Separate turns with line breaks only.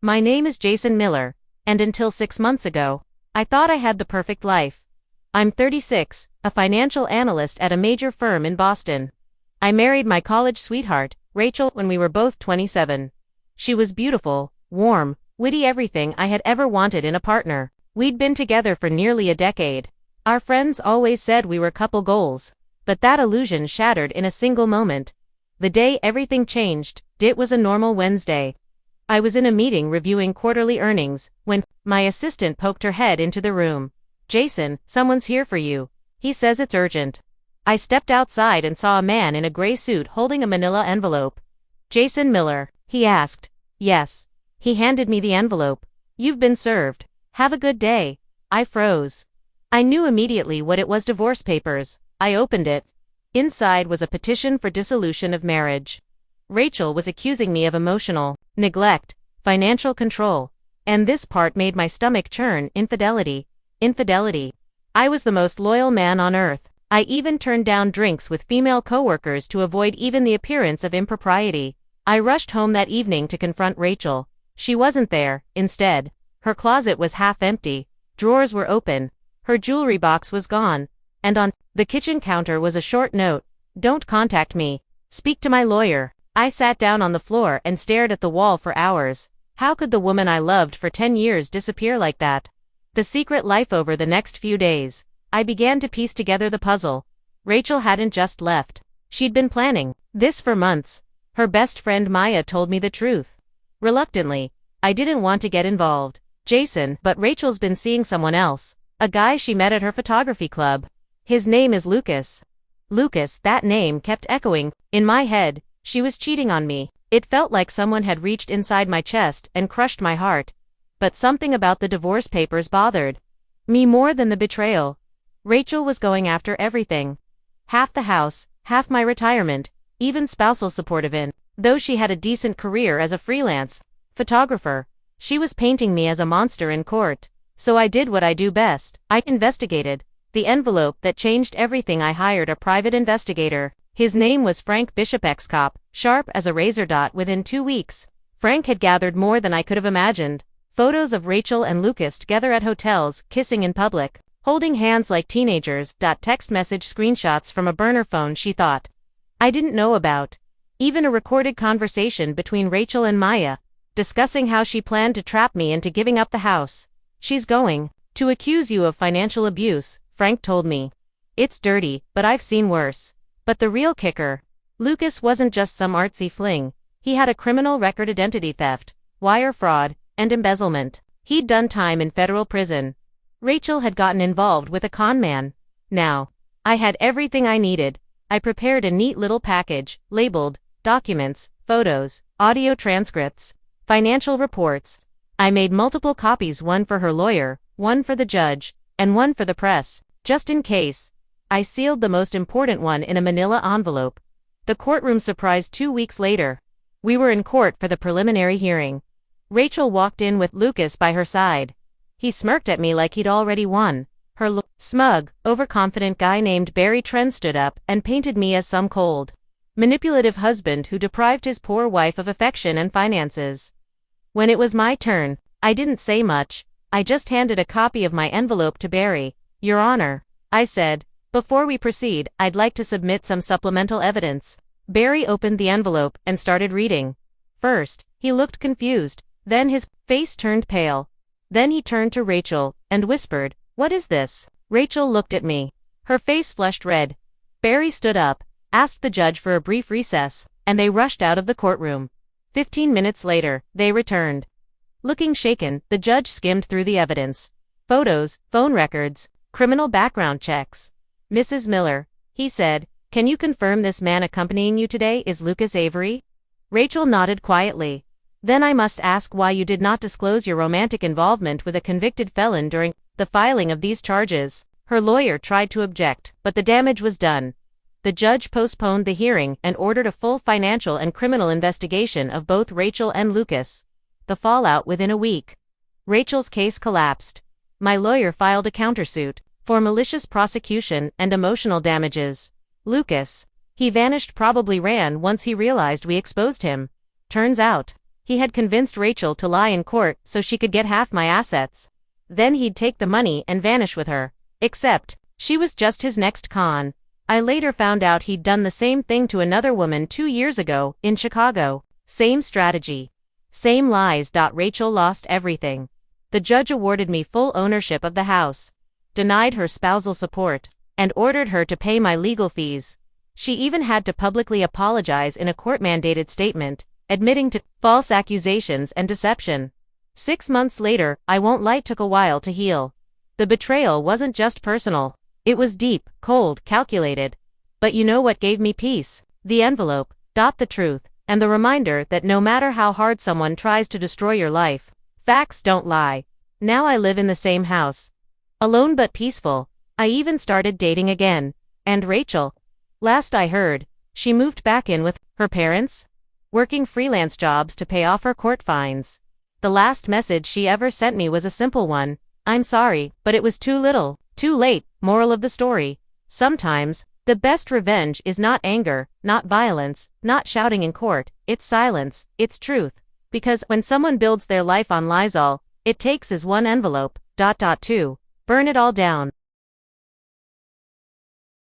My name is Jason Miller, and until 6 months ago, I thought I had the perfect life. I'm 36, a financial analyst at a major firm in Boston. I married my college sweetheart, Rachel, when we were both 27. She was beautiful, warm, witty, everything I had ever wanted in a partner. We'd been together for nearly a decade. Our friends always said we were couple goals, but that illusion shattered in a single moment. The day everything changed, it was a normal Wednesday. I was in a meeting reviewing quarterly earnings, when my assistant poked her head into the room. "Jason, someone's here for you. He says it's urgent." I stepped outside and saw a man in a gray suit holding a manila envelope. "Jason Miller?" he asked. "Yes." He handed me the envelope. "You've been served. Have a good day." I froze. I knew immediately what it was: divorce papers. I opened it. Inside was a petition for dissolution of marriage. Rachel was accusing me of emotional neglect, financial control, and this part made my stomach churn: infidelity. Infidelity. I was the most loyal man on earth. I even turned down drinks with female coworkers to avoid even the appearance of impropriety. I rushed home that evening to confront Rachel. She wasn't there. Instead, her closet was half empty, drawers were open, her jewelry box was gone, and on the kitchen counter was a short note: "Don't contact me. Speak to my lawyer." I sat down on the floor and stared at the wall for hours. How could the woman I loved for 10 years disappear like that? The secret life. Over the next few days, I began to piece together the puzzle. Rachel hadn't just left. She'd been planning this for months. Her best friend Maya told me the truth. Reluctantly, I didn't want to get involved. "Jason, but Rachel's been seeing someone else. A guy she met at her photography club. His name is Lucas." Lucas, that name kept echoing in my head. She was cheating on me. It felt like someone had reached inside my chest and crushed my heart. But something about the divorce papers bothered me more than the betrayal. Rachel was going after everything. Half the house, half my retirement, even spousal support. Even though she had a decent career as a freelance photographer, she was painting me as a monster in court. So I did what I do best. I investigated the envelope that changed everything. I hired a private investigator. His name was Frank Bishop, ex-cop, sharp as a razor. Within 2 weeks, Frank had gathered more than I could have imagined. Photos of Rachel and Lucas together at hotels, kissing in public, holding hands like teenagers. Text message screenshots from a burner phone she thought I didn't know about. Even a recorded conversation between Rachel and Maya, discussing how she planned to trap me into giving up the house. "She's going to accuse you of financial abuse," Frank told me. "It's dirty, but I've seen worse." But the real kicker: Lucas wasn't just some artsy fling. He had a criminal record: identity theft, wire fraud, and embezzlement. He'd done time in federal prison. Rachel had gotten involved with a con man. Now, I had everything I needed. I prepared a neat little package, labeled documents, photos, audio transcripts, financial reports. I made multiple copies: one for her lawyer, one for the judge, and one for the press, just in case. I sealed the most important one in a manila envelope. The courtroom surprised 2 weeks later. We were in court for the preliminary hearing. Rachel walked in with Lucas by her side. He smirked at me like he'd already won. Her smug, overconfident guy named Barry Trent stood up and painted me as some cold, manipulative husband who deprived his poor wife of affection and finances. When it was my turn, I didn't say much. I just handed a copy of my envelope to Barry. "Your Honor," I said, "before we proceed, I'd like to submit some supplemental evidence." Barry opened the envelope and started reading. First, he looked confused. Then his face turned pale. Then he turned to Rachel and whispered, "What is this?" Rachel looked at me. Her face flushed red. Barry stood up, asked the judge for a brief recess, and they rushed out of the courtroom. 15 minutes later, they returned. Looking shaken, the judge skimmed through the evidence. Photos, phone records, criminal background checks. "Mrs. Miller," he said, "can you confirm this man accompanying you today is Lucas Avery?" Rachel nodded quietly. "Then I must ask why you did not disclose your romantic involvement with a convicted felon during the filing of these charges." Her lawyer tried to object, but the damage was done. The judge postponed the hearing and ordered a full financial and criminal investigation of both Rachel and Lucas. The fallout: within a week, Rachel's case collapsed. My lawyer filed a countersuit for malicious prosecution and emotional damages. Lucas, he vanished, probably ran once he realized we exposed him. Turns out, He had convinced Rachel to lie in court so she could get half my assets. Then he'd take the money and vanish with her. Except, she was just his next con. I later found out he'd done the same thing to another woman 2 years ago, in Chicago. Same strategy. Same lies. Rachel lost everything. The judge awarded me full ownership of the house, denied her spousal support, and ordered her to pay my legal fees. She even had to publicly apologize in a court-mandated statement, admitting to false accusations and deception. 6 months later, I won't lie, took a while to heal. The betrayal wasn't just personal. It was deep, cold, calculated. But you know what gave me peace? The envelope, the truth, and the reminder that no matter how hard someone tries to destroy your life, facts don't lie. Now I live in the same house. Alone but peaceful. I even started dating again. And Rachel? Last I heard, she moved back in with her parents, working freelance jobs to pay off her court fines. The last message she ever sent me was a simple one: "I'm sorry, but it was too little, too late." Moral of the story: sometimes, the best revenge is not anger, not violence, not shouting in court, it's silence, it's truth. Because when someone builds their life on lies, all it takes is one envelope, to burn it all down.